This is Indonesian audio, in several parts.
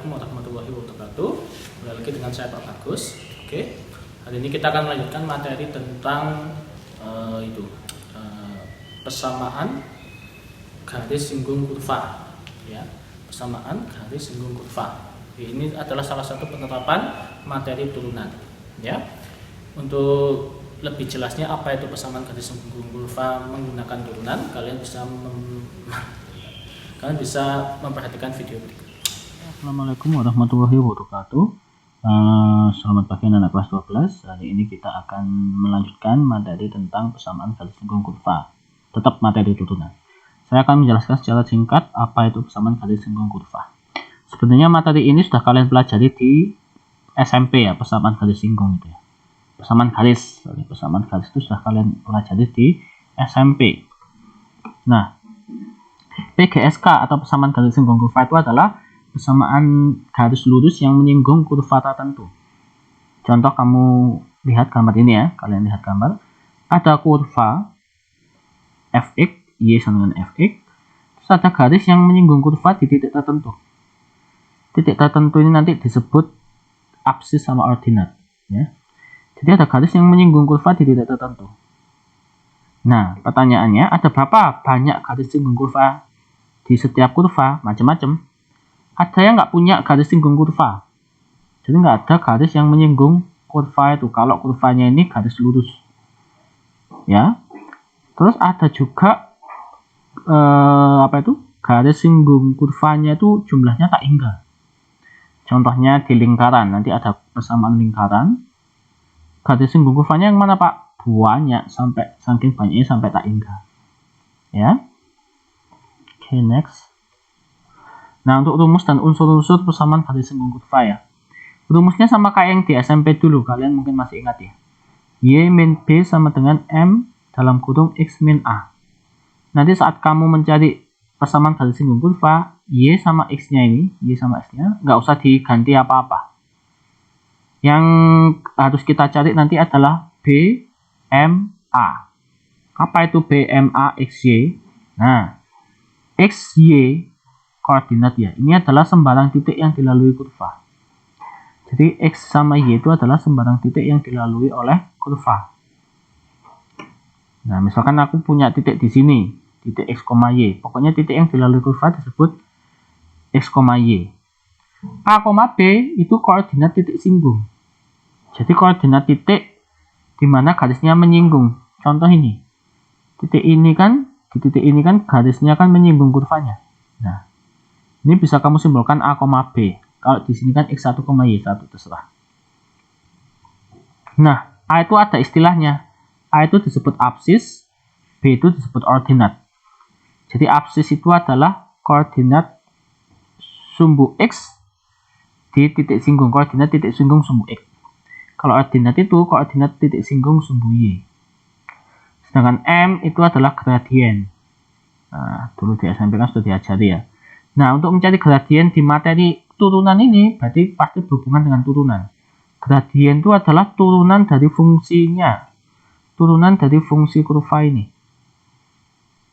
Assalamualaikum warahmatullahi wabarakatuh. Kembali lagi dengan saya Pak Bagus. Oke, hari ini kita akan melanjutkan materi tentang persamaan garis singgung kurva. Ya, persamaan garis singgung kurva. Ini adalah salah satu penerapan materi turunan. Ya, untuk lebih jelasnya apa itu persamaan garis singgung kurva menggunakan turunan, kalian bisa memperhatikan video berikut. Assalamualaikum warahmatullahi wabarakatuh. Selamat pagi anak kelas 12. Hari ini kita akan melanjutkan materi tentang persamaan garis singgung kurva. Tetap materi turunan. Saya akan menjelaskan secara singkat apa itu persamaan garis singgung kurva. Sebenarnya materi ini sudah kalian pelajari di SMP ya, persamaan garis singgung itu ya. Persamaan garis itu sudah kalian pelajari di SMP. Nah, PGSK atau persamaan garis singgung kurva itu adalah persamaan garis lurus yang menyinggung kurva tertentu. Contoh kamu lihat gambar ini ya, kalian lihat gambar. Ada kurva fx, y sama dengan fx. Terus ada garis yang menyinggung kurva di titik tertentu. Titik tertentu ini nanti disebut apsis sama ordinat. Ya. Jadi ada garis yang menyinggung kurva di titik tertentu. Nah, pertanyaannya, ada berapa banyak garis singgung kurva di setiap kurva? Macam-macam. Ada yang nggak punya garis singgung kurva. Jadi nggak ada garis yang menyinggung kurva itu. Kalau kurvanya ini garis lurus. Ya. Terus ada juga garis singgung kurvanya itu jumlahnya tak hingga. Contohnya di lingkaran. Nanti ada persamaan lingkaran. Garis singgung kurvanya yang mana, Pak? Banyak, sampai saking banyaknya sampai tak hingga. Ya. Oke, next. Nah, untuk rumus dan unsur-unsur persamaan garis singgung kurva ya. Rumusnya sama kayak yang di SMP dulu, kalian mungkin masih ingat ya. Y min B sama dengan M dalam kurung X min A. Nanti saat kamu mencari persamaan garis singgung kurva, Y sama X-nya ini, Y sama X-nya, nggak usah diganti apa-apa. Yang harus kita cari nanti adalah BMA. Apa itu BMA XY? Nah, XY koordinat ya. Ini adalah sembarang titik yang dilalui kurva. Jadi X sama Y itu adalah sembarang titik yang dilalui oleh kurva. Nah, misalkan aku punya titik di sini, titik X, Y. Pokoknya titik yang dilalui kurva disebut X, Y. A, B itu koordinat titik singgung. Jadi koordinat titik di mana garisnya menyinggung. Contoh ini. Di titik ini kan garisnya kan menyinggung kurvanya. Nah, ini bisa kamu simbolkan A, B. Kalau di sini kan X1, Y1 terserah. Nah, A itu ada istilahnya. A itu disebut apsis, B itu disebut ordinat. Jadi apsis itu adalah koordinat sumbu X di titik singgung, koordinat titik singgung sumbu X. Kalau ordinat itu koordinat titik singgung sumbu Y. Sedangkan M itu adalah gradien. Nah, dulu di SMP kan sudah diajari ya. Nah, untuk mencari gradien di materi turunan ini berarti pasti berhubungan dengan turunan. Gradien itu adalah turunan dari fungsinya. Turunan dari fungsi kurva ini.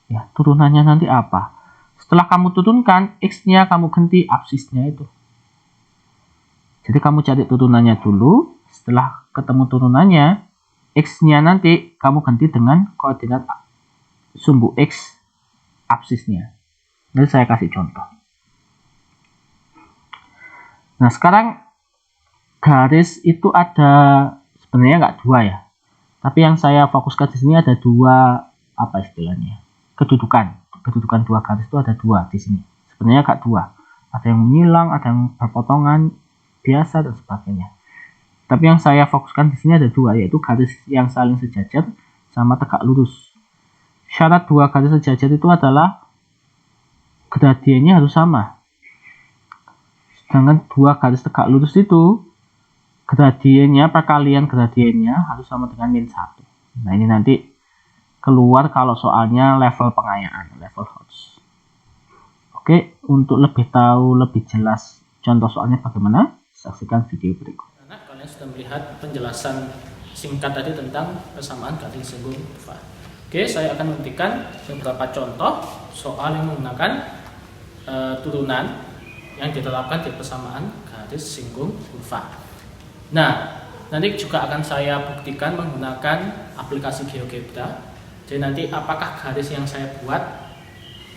Ya, turunannya nanti apa? Setelah kamu turunkan, X-nya kamu ganti apsisnya itu. Jadi kamu cari turunannya dulu. Setelah ketemu turunannya, X-nya nanti kamu ganti dengan koordinat sumbu X apsisnya. Nanti saya kasih contoh. Nah, sekarang garis itu ada sebenarnya nggak dua ya. Tapi yang saya fokuskan di sini ada dua, apa istilahnya? Kedudukan dua garis itu ada dua di sini. Sebenarnya nggak dua. Ada yang menyilang, ada yang berpotongan, biasa dan sebagainya. Tapi yang saya fokuskan di sini ada dua, yaitu garis yang saling sejajar sama tegak lurus. Syarat dua garis sejajar itu adalah gradiennya harus sama. Sedangkan dua garis tegak lurus itu gradiennya, perkalian gradiennya harus sama dengan min 1. Nah, ini nanti keluar kalau soalnya level pengayaan, level HOTS. Oke, untuk lebih tahu, lebih jelas contoh soalnya bagaimana, saksikan video berikut. Kalian sudah melihat penjelasan singkat tadi tentang persamaan garis singgung kurva. Oke, saya akan memberikan beberapa contoh soal yang menggunakan turunan yang diterapkan di persamaan garis singgung kurva. Nah, nanti juga akan saya buktikan menggunakan aplikasi GeoGebra. Jadi nanti apakah garis yang saya buat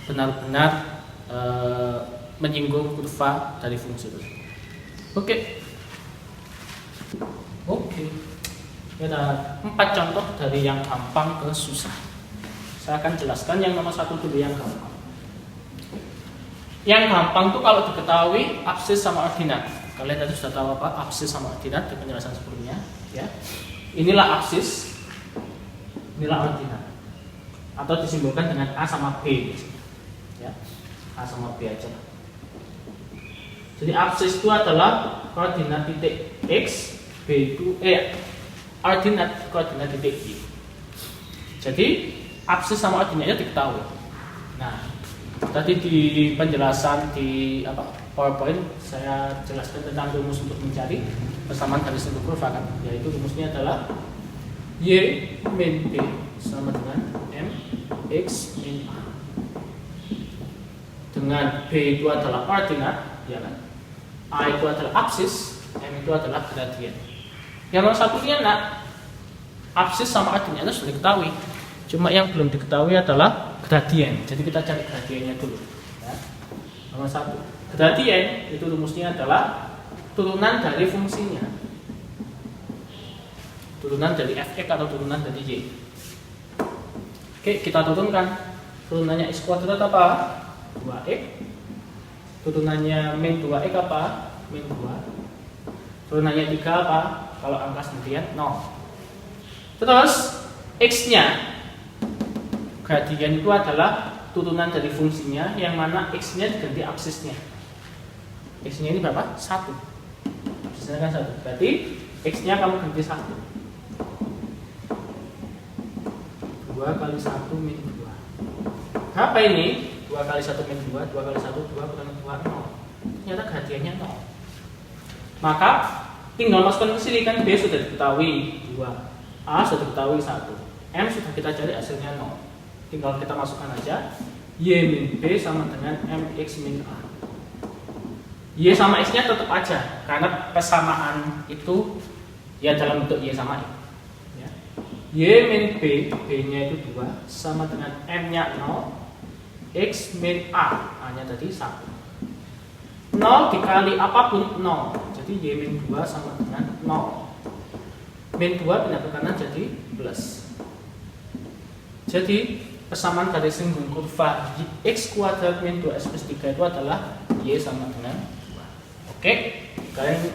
benar-benar menyinggung kurva dari fungsi itu. Oke. Ada 4 contoh dari yang gampang ke susah. Saya akan jelaskan yang nomor 1 dulu, yang gampang. Yang gampang tuh kalau diketahui absis sama ordinat. Kalian tadi sudah tahu apa absis sama ordinat di penjelasan sebelumnya, ya. Inilah absis, inilah ordinat. Atau disimbolkan dengan A sama B, ya. A sama B aja. Jadi absis itu adalah koordinat titik X, B itu ordinat koordinat titik Y. Jadi absis sama ordinatnya diketahui. Nah, tadi di penjelasan di PowerPoint saya jelaskan tentang rumus untuk mencari persamaan garis singgung kurva kan, yaitu rumusnya adalah Y min B sama dengan M X min A. Dengan B itu adalah ordinat, ya kan? A itu adalah absis, M itu adalah gradien. Yang nomor satunya absis sama ordinatnya sudah diketahui. Cuma yang belum diketahui adalah gradien. Jadi kita cari gradiennya dulu. Ya. Nomor 1. Gradien itu rumusnya adalah turunan dari fungsinya. Turunan dari fx atau turunan dari y. Oke, kita turunkan. Turunannya x kuadrat apa? 2x. Turunannya min 2x apa? Min 2. Turunannya 3 apa? Kalau angka sendirian 0. Terus x-nya, gradien itu adalah turunan dari fungsinya yang mana x-nya diganti absisnya. X-nya ini berapa? 1. Absisnya kan 1. Berarti x-nya kamu ganti 1. 2 kali 1 min 2. Apa ini? 2 kali 1 min 2, 2 kali 1, 2 kurang 2, 0. Ternyata gradiennya 0. Maka tinggal masukkan ke sini kan, B sudah diketahui 2, A sudah diketahui 1, M sudah kita cari hasilnya 0. Tinggal kita masukkan aja Y min B sama dengan MX min A. Y sama X nya tetap aja karena persamaan itu ya dalam bentuk Y sama X ya. Y min B, B nya itu 2 sama dengan M nya 0, X min A, A nya tadi 1. 0 dikali apapun 0. Jadi Y min 2 sama dengan 0. Min 2 pindah ke kanan jadi plus. Jadi persamaan garis singgung kurva X kuadrat min 2x plus 3 itu adalah Y sama dengan 2. Oke, kalian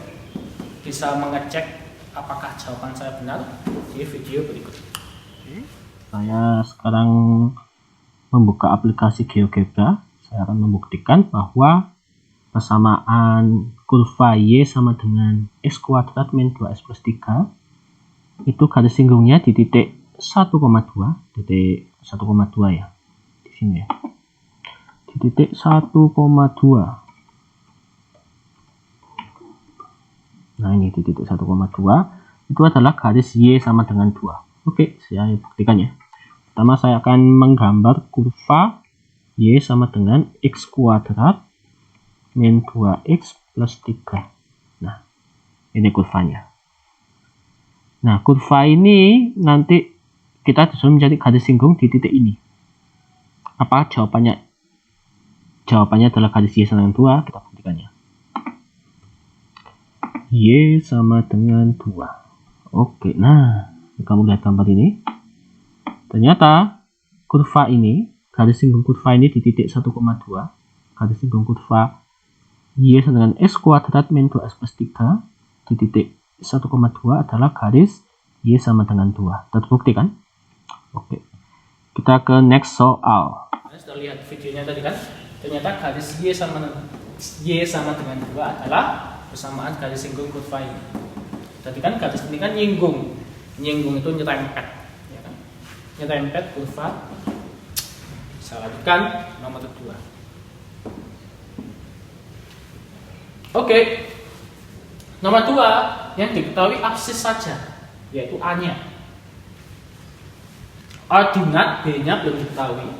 bisa mengecek apakah jawaban saya benar di video berikut. Saya sekarang membuka aplikasi GeoGebra. Saya akan membuktikan bahwa persamaan kurva Y sama dengan X kuadrat min 2x plus 3 itu garis singgungnya di titik 1,2 ya, di sini ya, di titik 1,2. Nah ini di titik 1,2 itu adalah garis Y sama dengan 2. Oke, saya buktikan ya. Pertama saya akan menggambar kurva Y sama dengan X kuadrat min 2x plus 3. Nah, ini kurvanya. Nah, kurva ini nanti kita disuruh mencari garis singgung di titik ini. Apa jawabannya? Jawabannya adalah garis Y sama dengan 2. Kita buktikannya. Y sama dengan 2. Oke, nah, kamu lihat gambar ini. Ternyata kurva ini, garis singgung kurva ini di titik 1,2. Garis singgung kurva Y sama dengan X kuadrat min 2x plus 3 di titik 1,2 adalah garis Y sama dengan 2. Terbukti kan? Oke. Kita ke next soal. Kalian sudah lihat videonya tadi kan? Ternyata garis Y sama dengan 2 adalah persamaan garis singgung kurva ini. Tadi kan garis ini kan nyinggung. Nyinggung itu nyerempet, ya kan? Nyerempet kurva. Saya lanjutkan nomor 2. Oke, nomor 2 yang diketahui absis saja, yaitu A-nya. Ordinat B-nya belum diketahui,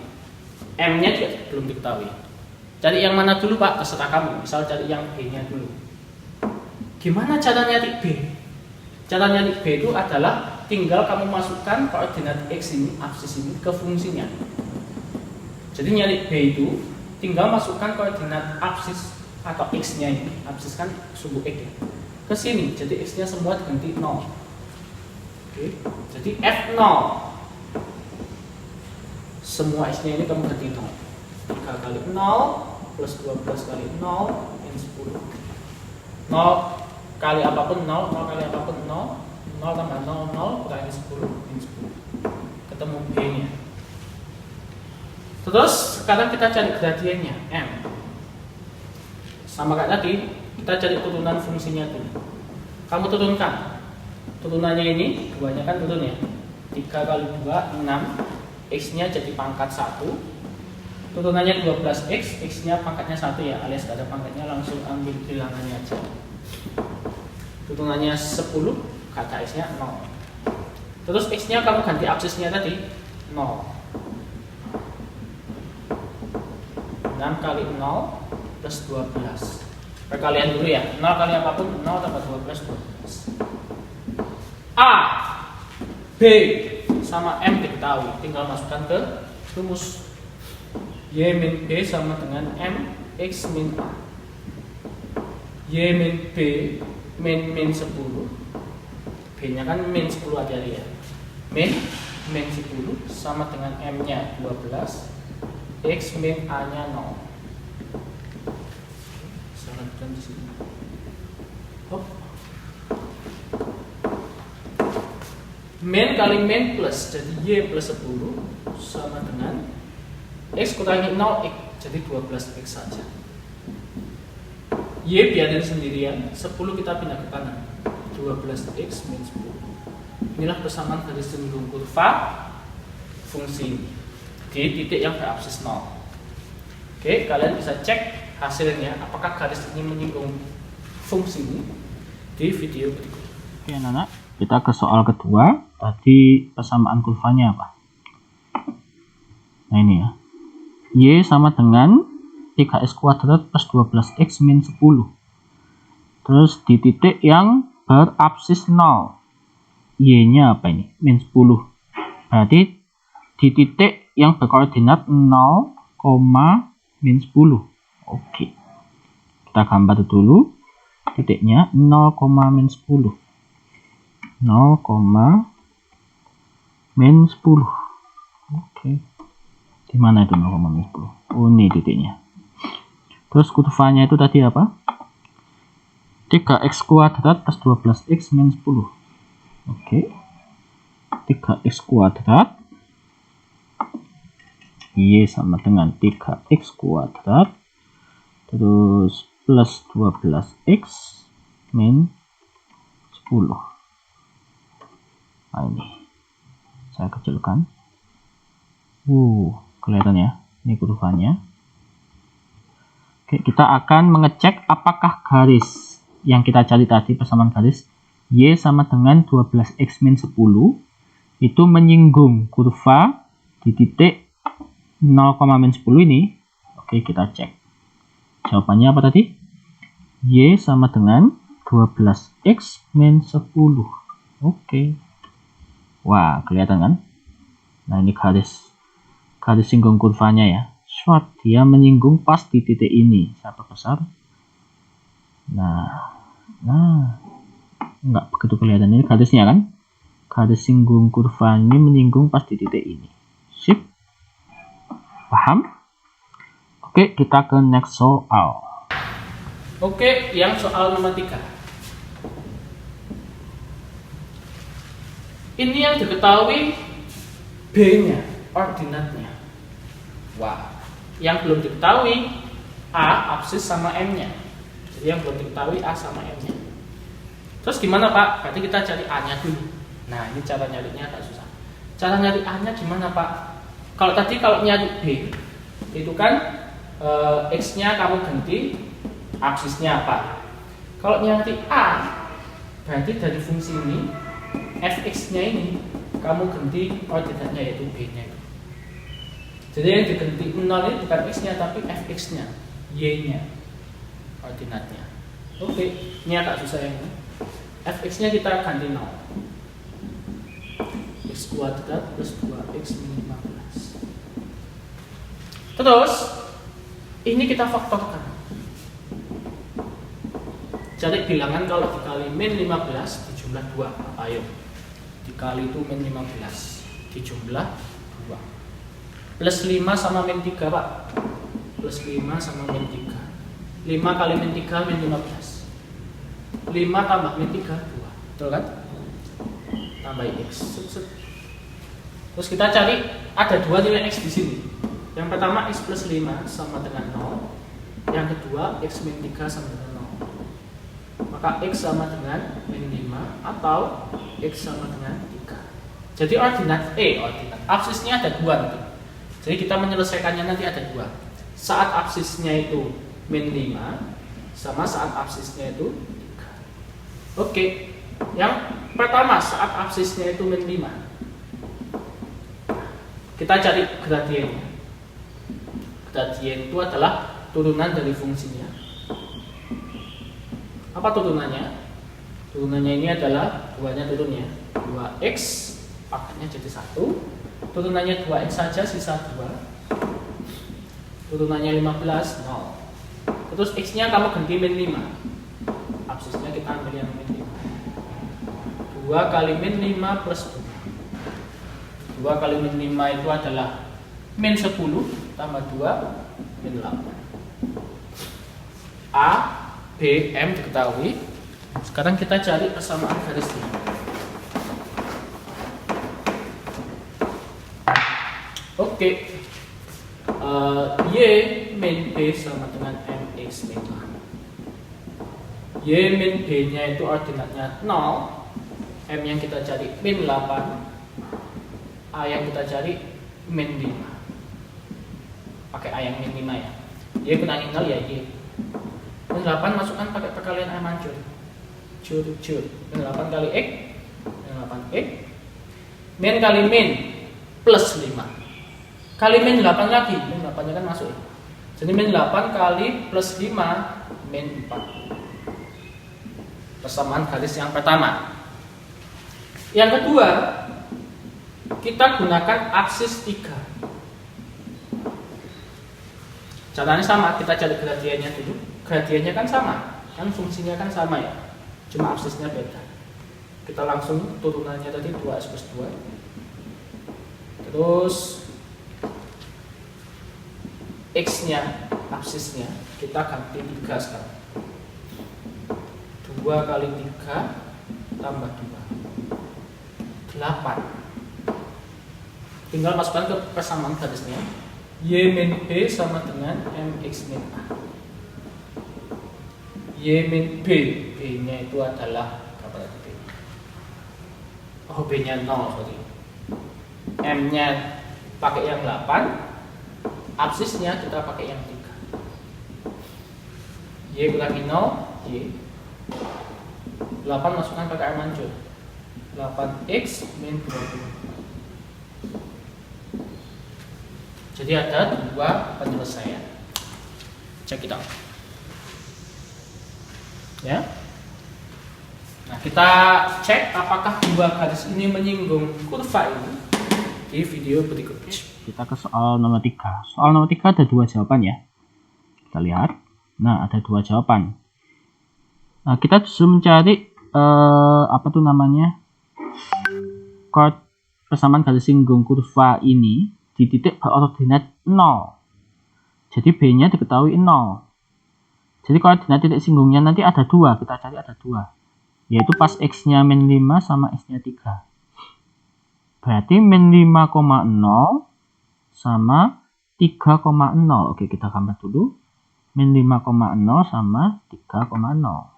M-nya juga belum diketahui. Cari yang mana dulu Pak? Terserah kamu. Misal cari yang B-nya dulu. Gimana cara nyari B? Cara nyari B itu adalah tinggal kamu masukkan koordinat X ini, absis ini ke fungsinya. Jadi nyari B itu tinggal masukkan koordinat absis atau X-nya ini. Absis kan sumbu X ya. Ke sini. Jadi X-nya semua diganti 0. Oke. Jadi F0. Semua X-nya ini kamu ganti 0. 3 kali 0 plus 12 kali 0 min 10. 0 kali apapun 0, 0 kali apapun 0, 0 tambah 0, 0 kurangi 10 min 10. Ketemu B-nya. Terus sekarang kita cari gradiennya M. Sama kayak tadi, kita cari turunan fungsinya dulu. Kamu turunkan. Turunannya ini, 2-nya kan turun ya. 3 kali 2, 6. X-nya jadi pangkat 1. Turunannya 12X, X-nya pangkatnya 1 ya, alias gak ada pangkatnya, langsung ambil bilangannya aja. Turunannya 10, kata X-nya 0. Terus X-nya kamu ganti absisnya tadi 0. 6 kali 0 plus 12. Perkalian dulu ya, 0 kali apapun 0 tambah 12, 12. A, B, sama M diketahui, tinggal masukkan ke rumus. Y min B sama dengan M X min A. Y min B min 10. B nya kan min 10 aja ya. Min 10 sama dengan M nya 12. X min A nya 0. Salatkan di sini. Hop. Min kali min plus, jadi Y plus 10 sama dengan X kurangi 0, X, jadi 12X saja. Y biarin sendirian, 10 kita pindah ke kanan, 12X min 10. Inilah persamaan garis singgung kurva fungsi ini di titik yang berabsis 0. Oke, kalian bisa cek hasilnya apakah garis ini menyinggung fungsi ini di video berikut. Oke anak-anak, kita ke soal kedua. Tadi persamaan kurvanya apa? Nah ini ya, Y sama dengan 3x kuadrat plus 12x min 10. Terus di titik yang berabsis 0, Y nya apa ini? Min 10. Berarti di titik yang berkoordinat 0, min 10. Oke, kita gambar dulu titiknya 0, min 10. 0, min 10. Oke. Di mana itu 0, min 10? Oh, ini titiknya. Terus kurvanya itu tadi apa? 3x kuadrat plus 12x min 10. Oke. 3x kuadrat Y sama dengan 3x kuadrat terus plus 12x min 10. Nah ini saya kecilkan. Kelihatan ya, ini kurvanya. Oke, kita akan mengecek apakah garis yang kita cari tadi, persamaan garis Y sama dengan 12x min 10 itu menyinggung kurva di titik 0, min 10 ini. Oke, kita cek. Jawabannya apa tadi? Y sama dengan 12x min 10. Oke. Wah, kelihatan kan? Nah, ini garis singgung kurvanya ya. Short, dia menyinggung pas di titik ini. Saya perbesar. Nah, nggak begitu kelihatan ini garisnya kan? Garis singgung kurva ini menyinggung pas di titik ini. Sip. Paham? Oke, kita ke next soal. Oke, yang soal nomor 3. Ini yang diketahui B-nya, koordinatnya. Wah, yang belum diketahui A, absis sama M-nya. Jadi yang belum diketahui A sama M-nya. Terus gimana Pak? Berarti kita cari A-nya dulu. Nah, ini cara nyarinya agak susah. Cara nyari A-nya gimana Pak? Kalau nyari B, itu kan X-nya kamu ganti, absisnya apa? Kalau nyari A, berarti dari fungsi ini fx-nya ini kamu ganti koordinatnya yaitu b-nya. Jadi yang diganti 0 ini bukan x-nya tapi fx-nya. Y-nya, koordinatnya. Oke, ini agak susah ya. Fx-nya kita ganti 0. X kuadrat plus 2x min 15. Terus, ini kita faktorkan. Cari bilangan kalau dikali min 15 dijumlah 2. Ayo. Dikali itu min 15 dijumlah 2. Plus 5 sama min 3, Pak. Plus 5 sama min 3. 5 kali min 3 min 15. 5 tambah min 3 2. Betul kan? Tambah x. Terus kita cari ada 2 nilai x di sini. Yang pertama x plus 5 sama dengan 0. Yang kedua x min 3 sama dengan 0. Maka x sama dengan min 5 atau x sama dengan 3. Jadi ordinat absisnya ada 2 nanti. Jadi kita menyelesaikannya nanti ada 2. Saat absisnya itu min 5 sama saat absisnya itu 3. Oke. Yang pertama saat absisnya itu min 5. Kita cari gradiennya. Gradien itu adalah turunan dari fungsinya. Apa turunannya? Turunannya ini adalah 2-nya turunnya 2x pangkatnya jadi 1. Turunannya 2x saja sisa 2. Turunannya 15 0. Terus x-nya kamu ganti min 5. Absisnya kita ambil yang min 5. 2 kali min 5 plus 2. 2 kali min 5 itu adalah min 10 tambah 2 min 8. A, B, M diketahui. Sekarang kita cari persamaan garisnya. Oke. Y min B sama dengan MX min A. Y min B nya itu ordinatnya 0. M yang kita cari min 8. A yang kita cari min 5. Pakai A yang min 5 ya. Y kurangi 0 ya Y. Min 8 masukkan pakai perkalian A mancur. Cur. Min 8 kali X. Min 8 X. Min kali min plus 5. Kali min 8 lagi. Min 8 nya kan masuk. Jadi min 8 kali plus 5 min 4. Persamaan garis yang pertama. Yang kedua, kita gunakan aksis 3. Caranya sama, kita cari gradiennya dulu. Gradiennya kan sama, kan fungsinya kan sama ya, cuma absisnya beda. Kita langsung turunannya tadi 2x plus 2. Terus x-nya, absisnya kita ganti 3 sekarang. 2 kali 3 tambah 2 8. Tinggal masukkan ke persamaan garisnya. Y min B sama dengan MX min A. Y min B, B nya itu adalah berapa tadi B? Oh, B nya 0, sorry. M nya pakai yang 8. Absisnya kita pakai yang 3. Y kurangi 0, Y. 8 masukkan pakai R mancur. 8x min 20. Jadi ada 2 penyelesaian. Check it out. Ya. Nah, kita cek apakah 2 garis ini menyinggung kurva ini di video berikutnya. Kita ke soal nomor 3. Soal nomor 3 ada 2 jawaban ya. Kita lihat. Nah, ada 2 jawaban. Nah, kita disuruh mencari persamaan garis singgung kurva ini di titik berordinat 0. Jadi B-nya diketahui 0. Jadi koordinat titik singgungnya nanti ada 2. Kita cari ada 2. Yaitu pas X-nya min 5 sama X-nya 3. Berarti min 5,0 sama 3,0. Oke, kita gambar dulu. Min 5,0 sama 3,0.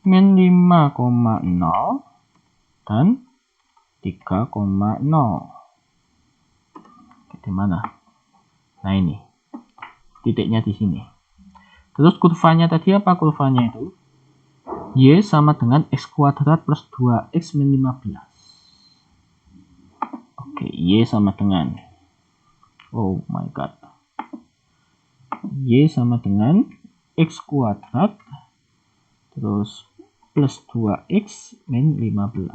Min 5,0 dan 3,0. Di mana? Nah, ini. Titiknya di sini. Terus kurvanya tadi apa kurvanya itu? Y sama dengan X kuadrat plus 2X min 15. Oke, Y sama dengan Oh my god. Y sama dengan X kuadrat terus plus 2X min 15.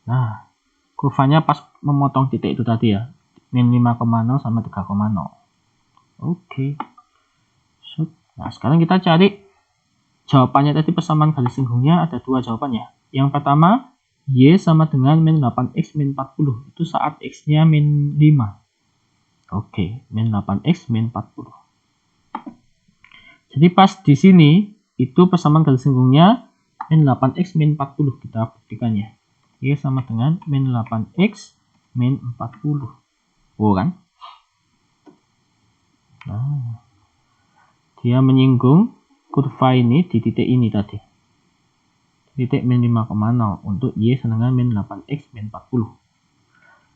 Nah, kurvanya pas memotong titik itu tadi ya. Min 5,0 sama 3,0. Oke. Nah, sekarang kita cari jawabannya tadi persamaan garis singgungnya ada dua jawabannya. Yang pertama, Y sama dengan min 8X min 40. Itu saat X-nya min 5. Oke, min 8X min 40. Jadi pas di sini, itu persamaan garis singgungnya min 8X min 40. Kita buktikannya. Y sama dengan min 8X min 40. Oh kan? Nah, dia menyinggung kurva ini di titik ini tadi. Titik min 5,0 untuk Y sama dengan min 8X min 40.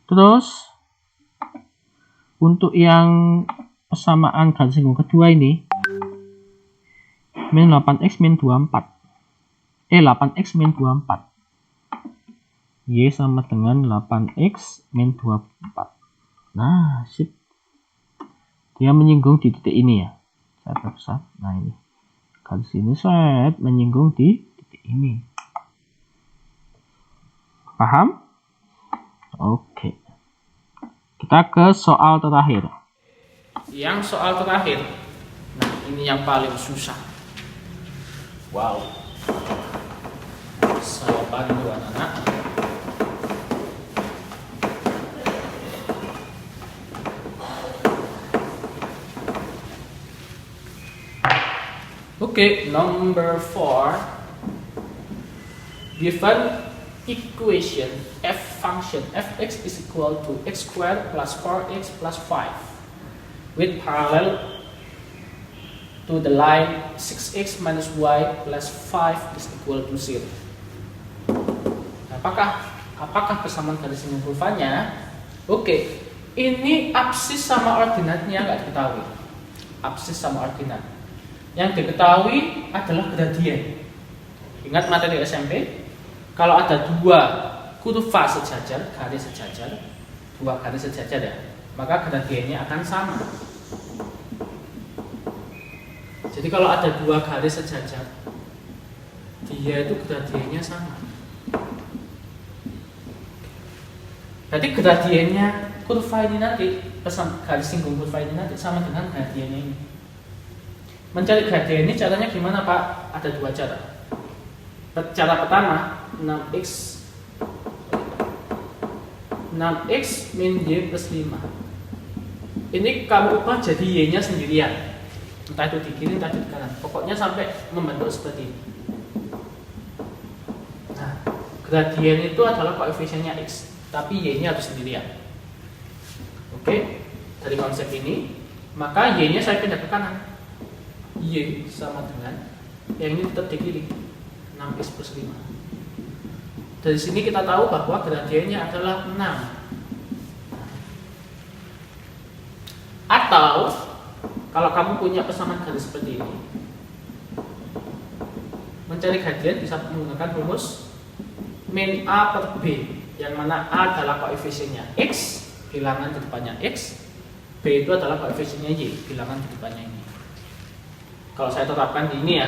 Terus, untuk yang persamaan garis singgung kedua ini, min 8X min 24. 8X min 24. Y sama dengan 8X min 24. Nah, sip. Dia menyinggung di titik ini ya. Saya perbesar. Nah, ini. Garis ini set menyinggung di titik ini. Paham? Oke. Kita ke soal terakhir. Yang soal terakhir. Nah, ini yang paling susah. Wow. Saya bantu anak-anak. Okay, number 4. Given equation f function fx is equal to x squared plus 4x plus 5 with parallel to the line 6x minus y plus 5 is equal to 0. Apakah persamaan garis singgung kurvanya? Oke, ini absis sama ordinatnya nggak diketahui. Absis sama ordinat. Yang diketahui adalah gradien. Ingat materi SMP, kalau ada dua kurva sejajar, garis sejajar, dua garis sejajar ya, maka gradiennya akan sama. Jadi kalau ada dua garis sejajar, dia itu gradiennya sama. Jadi gradiennya kurva ini nanti, garis singgung kurva ini nanti sama dengan gradiennya ini. Mencari gradien ini caranya gimana Pak? Ada dua cara. Cara pertama, 6x min y plus 5. Ini kamu ubah jadi y nya sendirian. Entah itu di kiri, entah itu di kanan. Pokoknya sampai membentuk seperti ini. Nah, gradien itu adalah koefisiennya x, tapi y nya harus sendirian. Oke, dari konsep ini, maka y nya saya pindah ke kanan. Y sama dengan yang ini tetap di kiri, 6x plus 5. Dari sini kita tahu bahwa gradiennya adalah 6. Atau kalau kamu punya persamaan garis seperti ini, mencari gradien bisa menggunakan rumus min A per B, yang mana A adalah koefisiennya X, bilangan di depannya X, B itu adalah koefisiennya Y, bilangan di depannya ini. Kalau saya terapkan di ini ya,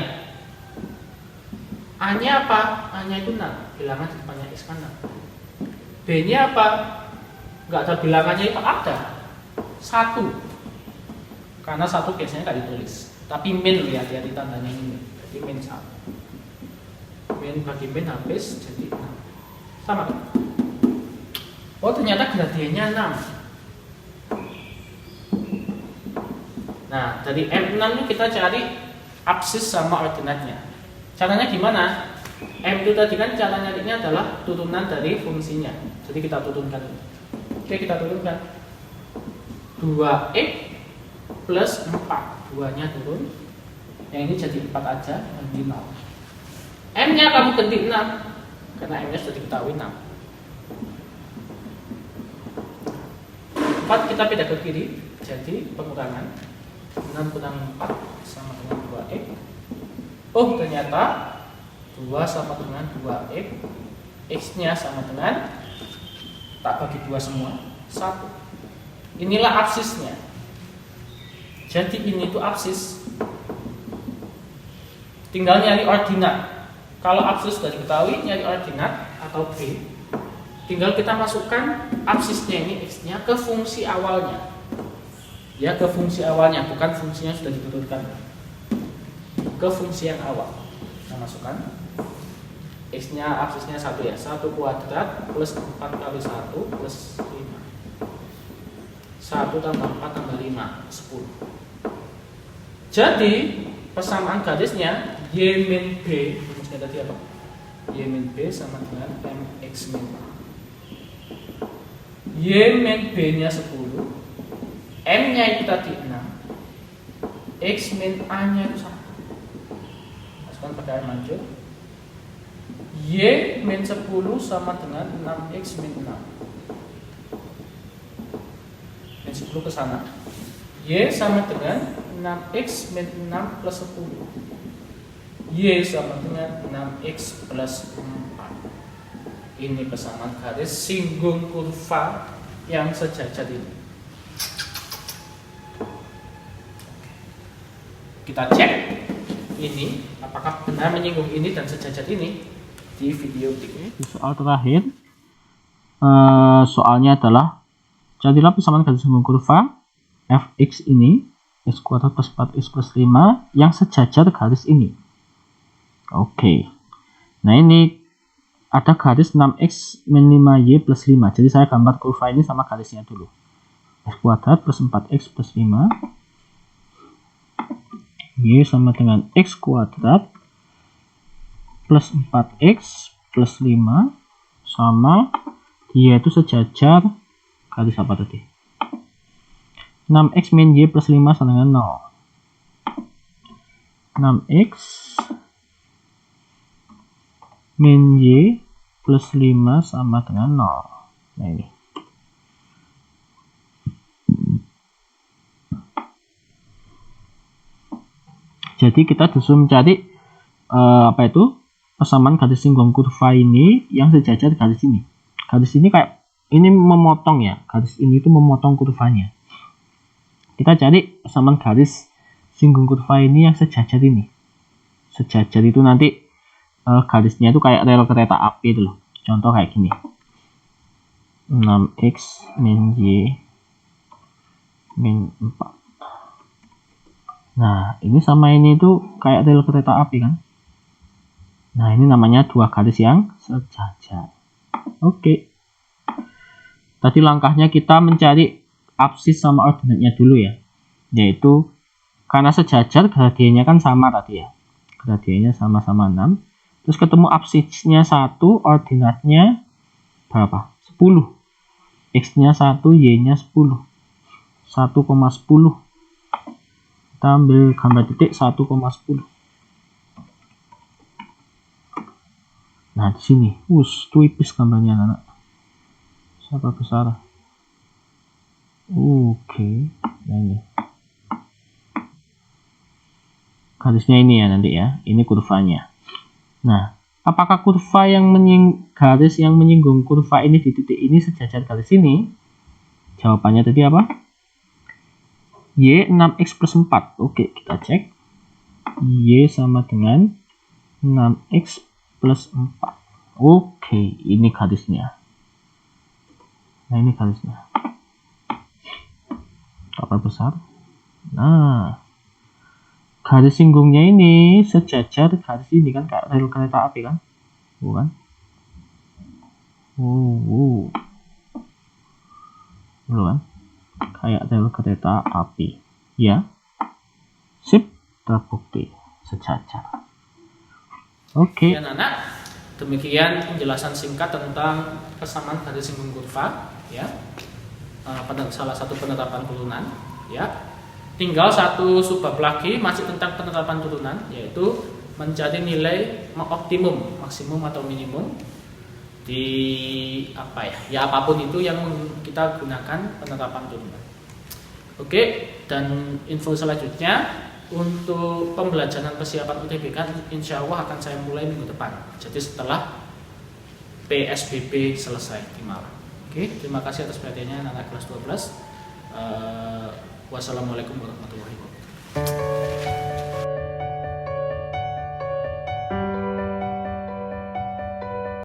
A-nya apa? A-nya itu 6, bilangan di depannya X kan 6. B-nya apa? Nggak ada bilangannya, itu ada 1, karena 1 biasanya nggak ditulis, tapi min, hati-hati tandanya ini, jadi min 1. Min bagi min habis, jadi 6. Sama kan? Oh, ternyata gradiennya 6. Nah, dari M6 ini kita cari absis sama ordinatnya. Caranya gimana? M itu tadi kan cara nyarinya adalah turunan dari fungsinya. Jadi kita turunkan. Oke, kita turunkan. 2x plus 4. 2-nya turun. Yang ini jadi 4 aja, jadi 0. M-nya kamu ganti 6. Karena M-nya sudah diketahui 6. 4 kita pindah ke kiri, jadi pengurangan. 6 kurang 4 sama dengan 2x. Oh, ternyata 2 sama dengan 2x. X nya sama dengan, tak bagi 2 semua, 1. Inilah absisnya. Jadi ini tuh absis. Tinggal nyari ordinat. Kalau absis sudah diketahui, nyari ordinat atau B, tinggal kita masukkan absisnya ini X-nya ke fungsi awalnya. Ya, ke fungsi awalnya, bukan fungsinya sudah diturunkan. Ke fungsi yang awal. Kita masukkan X-nya absisnya 1 ya. 1 kuadrat plus 4 kali 1 plus 5. 1 tambah 4 tambah 5, 10. Jadi persamaan garisnya Y min B, rumusnya tadi apa? Y min B sama dengan MX min A. Y min B nya 10, M nya itu tadi 6, X min A nya itu 1. Masukkan pakai air mancur. Y min 10 sama dengan 6X min 6. 10 ke sana. Y sama dengan 6X min 6 plus 10. Y sama dengan 6X plus 4. Ini persamaan garis singgung kurva yang sejajar ini. Kita cek ini apakah benar menyinggung ini dan sejajar ini di video berikutnya. Di soal terakhir, soalnya adalah carilah persamaan garis singgung kurva fx ini x kuadrat plus 4x plus 5 yang sejajar garis ini. Oke. Nah ini ada garis 6x min 5y plus 5. Jadi saya gambar kurva ini sama garisnya dulu. X kuadrat plus 4x plus 5 y sama dengan x kuadrat plus 4x plus 5 sama y itu sejajar garis apa tadi? 6x min y plus 5 sama dengan 0. 6x min y plus 5 sama dengan 0. Nah ini. Jadi kita disuruh mencari apa itu? Persamaan garis singgung kurva ini yang sejajar garis ini. Garis ini kayak ini memotong ya, garis ini itu memotong kurvanya. Kita cari persamaan garis singgung kurva ini yang sejajar ini. Sejajar itu nanti garisnya itu kayak rel kereta api itu loh. Contoh kayak gini. 6x min y min 4. Nah, ini sama ini itu kayak rel kereta api kan. Nah, ini namanya dua garis yang sejajar. Oke. Tadi langkahnya kita mencari absis sama ordinatnya dulu ya. Yaitu karena sejajar gradiennya kan sama tadi ya. Gradiennya sama-sama 6. Terus ketemu absisnya 1, ordinatnya berapa? 10. X-nya 1, Y-nya 10. 1,10. Kita ambil gambar titik 1,10. Nah, di sini. Tipis gambarnya anak. Siapa besar? Oke. Nah ini. Garisnya ini ya nanti ya. Ini kurvanya. Nah, apakah kurva yang garis yang menyinggung kurva ini di titik ini sejajar garis ini? Jawabannya tadi apa? Y 6x plus 4. Oke, kita cek. Y sama dengan 6x plus 4. Oke, ini garisnya. Nah, ini garisnya. Apa besar? Nah, garis singgungnya ini sejajar garis ini kan kayak rel kereta api kan? Bukan? Kan? Kayak rel kereta api. Ya. Sip, terbukti sejajar. Oke. Anak-anak, demikian penjelasan singkat tentang persamaan garis singgung kurva ya. Salah satu penetapan turunan ya. Tinggal satu subbab lagi masih tentang penetapan turunan, yaitu mencari nilai optimum, maksimum atau minimum di apa ya? Ya apapun itu yang kita gunakan penetapan turunan. Oke, dan info selanjutnya untuk pembelajaran persiapan UTBK insya Allah akan saya mulai minggu depan. Jadi setelah PSBB selesai di Malang. Oke, terima kasih atas perhatiannya anak-anak kelas 12. Wassalamualaikum warahmatullahi wabarakatuh.